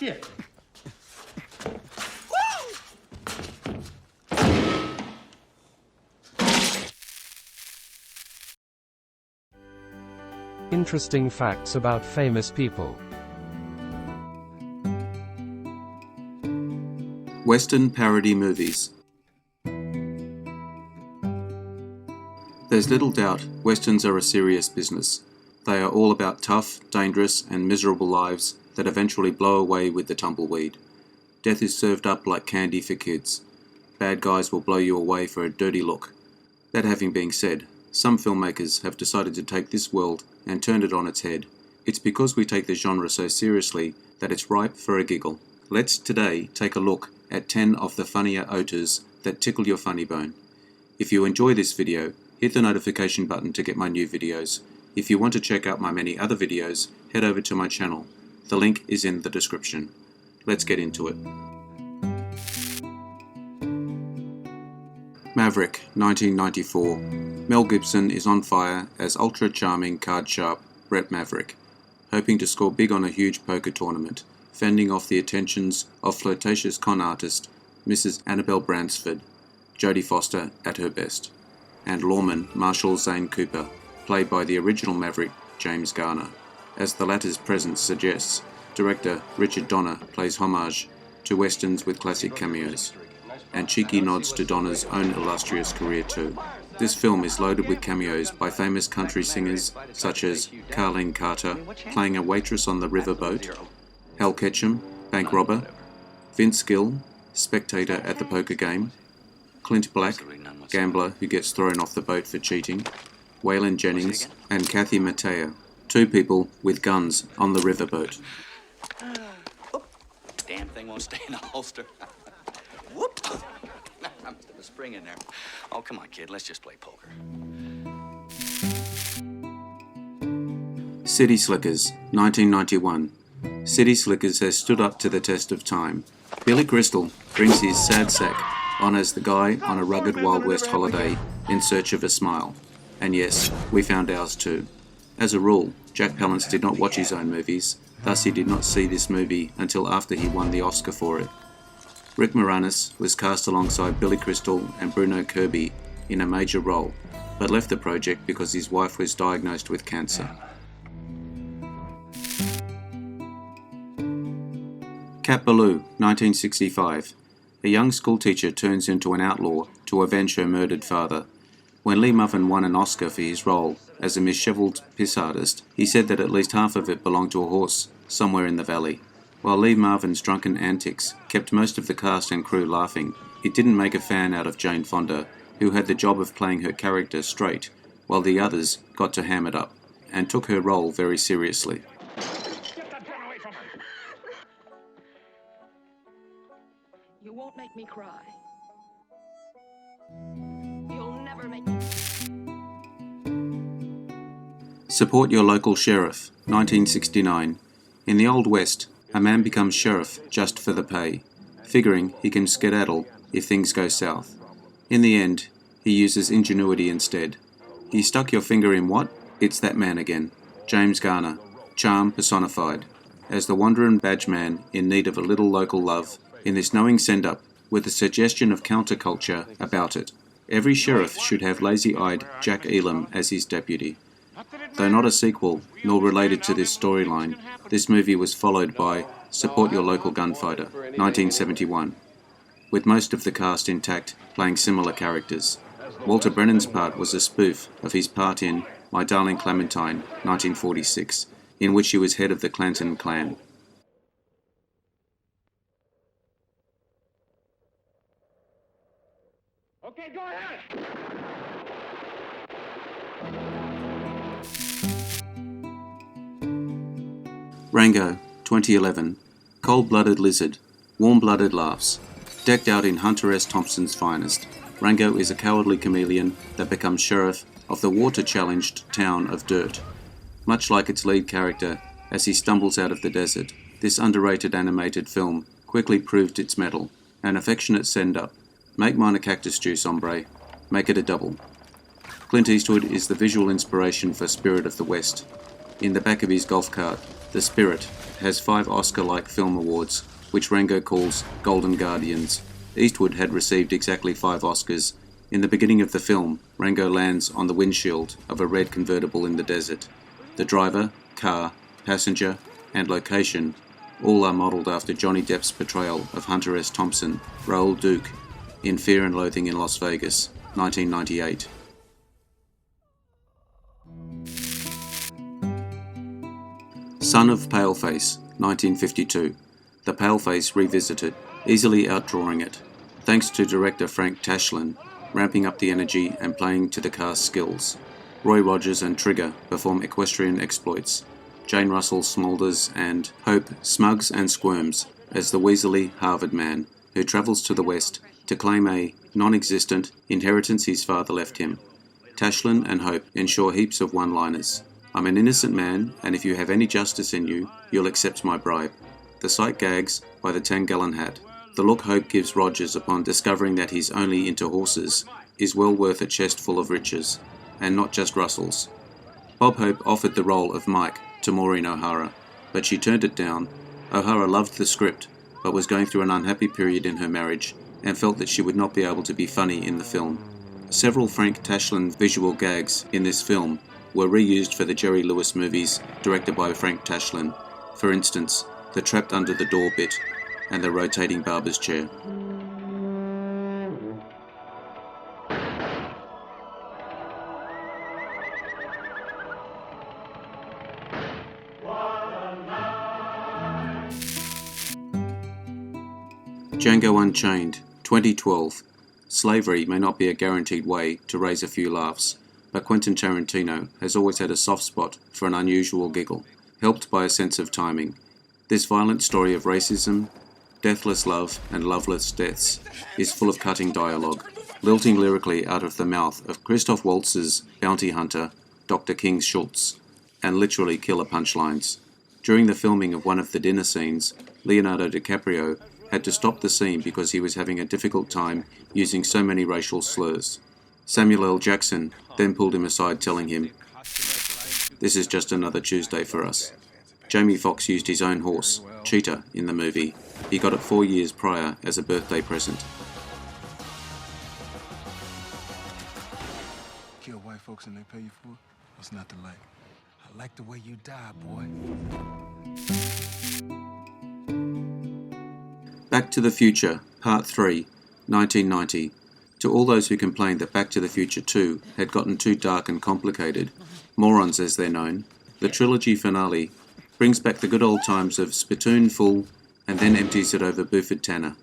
Shit. Interesting facts about famous people. Western parody movies. There's little doubt Westerns are a serious business. They are all about tough, dangerous, and miserable lives that eventually blow away with the tumbleweed. Death is served up like candy for kids. Bad guys will blow you away for a dirty look. That having been said, some filmmakers have decided to take this world and turn it on its head. It's because we take the genre so seriously that it's ripe for a giggle. Let's today take a look at 10 of the funnier oaters that tickle your funny bone. If you enjoy this video, hit the notification button to get my new videos. If you want to check out my many other videos, head over to my channel. The link is in the description. Let's get into it. Maverick, 1994. Mel Gibson is on fire as ultra-charming, card-sharp Brett Maverick, hoping to score big on a huge poker tournament, fending off the attentions of flirtatious con artist Mrs. Annabelle Bransford, Jodie Foster at her best, and lawman Marshall Zane Cooper, played by the original Maverick, James Garner. As the latter's presence suggests, director Richard Donner plays homage to westerns with classic cameos, and cheeky nods to Donner's own illustrious career too. This film is loaded with cameos by famous country singers such as Carlene Carter, playing a waitress on the riverboat, Hal Ketchum, bank robber, Vince Gill, spectator at the poker game, Clint Black, gambler who gets thrown off the boat for cheating, Waylon Jennings, and Kathy Mattea, two people with guns on the riverboat. Damn thing won't stay in the holster. Whoop! I'm still a spring in there. Oh, come on, kid. Let's just play poker. City Slickers, 1991. City Slickers has stood up to the test of time. Billy Crystal brings his sad sack on as the guy on a rugged Wild West holiday in search of a smile. And yes, we found ours too. As a rule, Jack Palance did not watch his own movies, thus he did not see this movie until after he won the Oscar for it. Rick Moranis was cast alongside Billy Crystal and Bruno Kirby in a major role, but left the project because his wife was diagnosed with cancer. Cat Ballou, 1965. A young schoolteacher turns into an outlaw to avenge her murdered father. When Lee Marvin won an Oscar for his role as a misshaveled piss artist, he said that at least half of it belonged to a horse somewhere in the valley. While Lee Marvin's drunken antics kept most of the cast and crew laughing, it didn't make a fan out of Jane Fonda, who had the job of playing her character straight, while the others got to ham it up, and took her role very seriously. You won't make me cry. You'll never make me... Support your local sheriff, 1969. In the Old West, a man becomes sheriff just for the pay, figuring he can skedaddle if things go south. In the end, he uses ingenuity instead. He stuck your finger in what? It's that man again, James Garner, charm personified, as the wandering badge man in need of a little local love in this knowing send-up with a suggestion of counterculture about it. Every sheriff should have lazy-eyed Jack Elam as his deputy. Though not a sequel, nor related to this storyline, this movie was followed by Support Your Local Gunfighter, 1971, with most of the cast intact playing similar characters. Walter Brennan's part was a spoof of his part in My Darling Clementine, 1946, in which he was head of the Clanton clan. Okay, go ahead. Rango, 2011. Cold-blooded lizard, warm-blooded laughs. Decked out in Hunter S. Thompson's finest, Rango is a cowardly chameleon that becomes sheriff of the water-challenged town of Dirt. Much like its lead character, as he stumbles out of the desert, this underrated animated film quickly proved its mettle. An affectionate send-up. Make mine a cactus juice, hombre. Make it a double. Clint Eastwood is the visual inspiration for Spirit of the West. In the back of his golf cart, the Spirit has 5 Oscar-like film awards, which Rango calls Golden Guardians. Eastwood had received exactly 5 Oscars. In the beginning of the film, Rango lands on the windshield of a red convertible in the desert. The driver, car, passenger, and location all are modelled after Johnny Depp's portrayal of Hunter S. Thompson, Raoul Duke, in Fear and Loathing in Las Vegas, 1998. Son of Paleface, 1952. The Paleface revisited, easily outdrawing it, thanks to director Frank Tashlin, ramping up the energy and playing to the cast's skills. Roy Rogers and Trigger perform equestrian exploits. Jane Russell smoulders and Hope smugs and squirms as the weaselly Harvard man who travels to the West to claim a non-existent inheritance his father left him. Tashlin and Hope ensure heaps of one-liners. I'm an innocent man, and if you have any justice in you, you'll accept my bribe. The sight gags by the 10-gallon hat. The look Hope gives Rogers upon discovering that he's only into horses is well worth a chest full of riches, and not just Russell's. Bob Hope offered the role of Mike to Maureen O'Hara, but she turned it down. O'Hara loved the script, but was going through an unhappy period in her marriage, and felt that she would not be able to be funny in the film. Several Frank Tashlin visual gags in this film were reused for the Jerry Lewis movies directed by Frank Tashlin. For instance, the trapped under the door bit and the rotating barber's chair. Django Unchained, 2012. Slavery may not be a guaranteed way to raise a few laughs, but Quentin Tarantino has always had a soft spot for an unusual giggle, helped by a sense of timing. This violent story of racism, deathless love, and loveless deaths is full of cutting dialogue, lilting lyrically out of the mouth of Christoph Waltz's bounty hunter, Dr. King Schultz, and literally killer punchlines. During the filming of one of the dinner scenes, Leonardo DiCaprio had to stop the scene because he was having a difficult time using so many racial slurs. Samuel L. Jackson then pulled him aside, telling him, "This is just another Tuesday for us." Jamie Foxx used his own horse, Cheetah, in the movie. He got it 4 years prior as a birthday present. Kill white folks and they pay you for it? What's not to like? I like the way you die, boy. Back to the Future, Part 3, 1990. To all those who complained that Back to the Future 2 had gotten too dark and complicated, morons as they're known, the trilogy finale brings back the good old times of spittoon full and then empties it over Buford Tanner,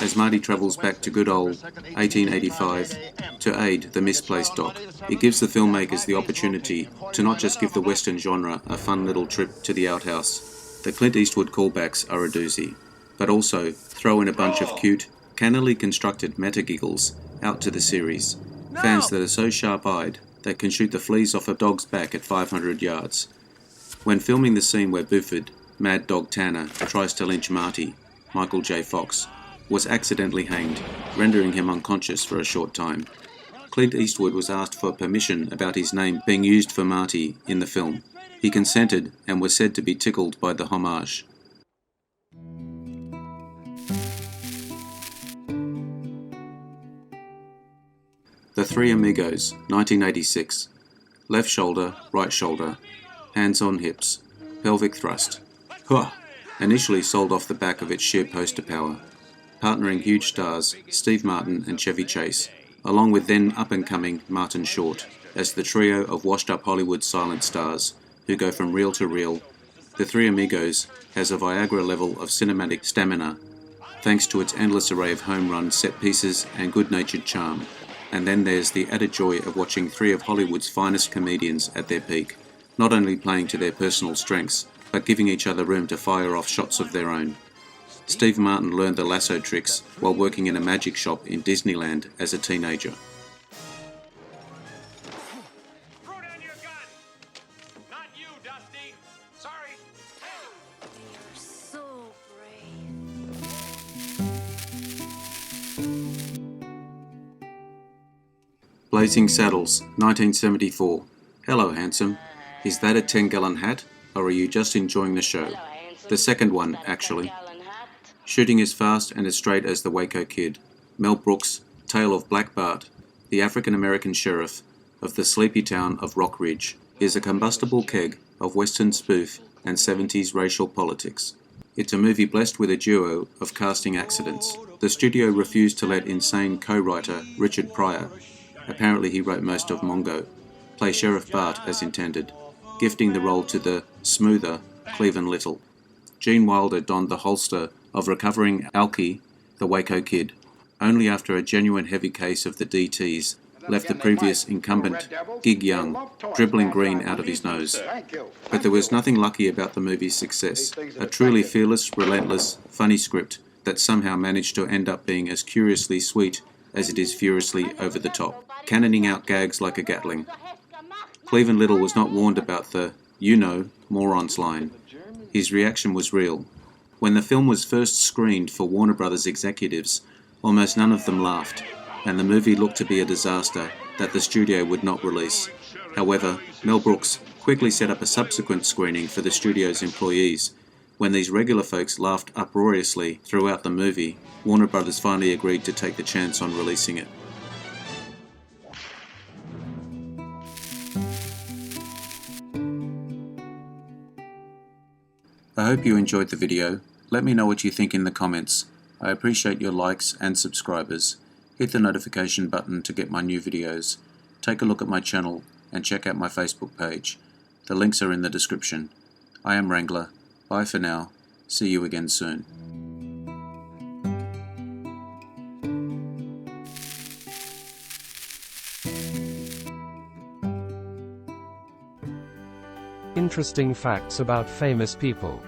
as Marty travels back to good old 1885 to aid the misplaced Doc. It gives the filmmakers the opportunity to not just give the Western genre a fun little trip to the outhouse. The Clint Eastwood callbacks are a doozy, but also throw in a bunch of cute, cannily constructed meta-giggles out to the series. Fans that are so sharp-eyed they can shoot the fleas off a dog's back at 500 yards. When filming the scene where Buford, Mad Dog Tanner, tries to lynch Marty, Michael J. Fox was accidentally hanged, rendering him unconscious for a short time. Clint Eastwood was asked for permission about his name being used for Marty in the film. He consented and was said to be tickled by the homage. The Three Amigos, 1986. Left shoulder, right shoulder, hands on hips, pelvic thrust. Huh! Initially sold off the back of its sheer poster power. Partnering huge stars Steve Martin and Chevy Chase, along with then up-and-coming Martin Short, as the trio of washed-up Hollywood silent stars who go from reel to reel. The Three Amigos has a Viagra level of cinematic stamina, thanks to its endless array of home-run set pieces and good-natured charm. And then there's the added joy of watching three of Hollywood's finest comedians at their peak, not only playing to their personal strengths, but giving each other room to fire off shots of their own. Steve Martin learned the lasso tricks while working in a magic shop in Disneyland as a teenager. Throw down your gun! Not you, Dusty! Sorry! You're so brave. Blazing Saddles, 1974. Hello, handsome. Is that a 10-gallon hat, or are you just enjoying the show? The second one, actually. Shooting as fast and as straight as the Waco Kid, Mel Brooks' tale of Black Bart, the African-American sheriff of the sleepy town of Rock Ridge, is a combustible keg of Western spoof and 70s racial politics. It's a movie blessed with a duo of casting accidents. The studio refused to let insane co-writer Richard Pryor, apparently he wrote most of Mongo, play Sheriff Bart as intended, gifting the role to the smoother Cleveland Little. Gene Wilder donned the holster of recovering Alkie, the Waco Kid, only after a genuine heavy case of the DTs left the previous incumbent, Gig Young, dribbling green out of his nose. But there was nothing lucky about the movie's success, a truly fearless, relentless, funny script that somehow managed to end up being as curiously sweet as it is furiously over the top, cannoning out gags like a Gatling. Cleveland Little was not warned about the, you know, morons line. His reaction was real. When the film was first screened for Warner Brothers executives, almost none of them laughed, and the movie looked to be a disaster that the studio would not release. However, Mel Brooks quickly set up a subsequent screening for the studio's employees. When these regular folks laughed uproariously throughout the movie, Warner Brothers finally agreed to take the chance on releasing it. I hope you enjoyed the video. Let me know what you think in the comments. I appreciate your likes and subscribers. Hit the notification button to get my new videos. Take a look at my channel and check out my Facebook page. The links are in the description. I am Wrangler. Bye for now. See you again soon. Interesting facts about famous people.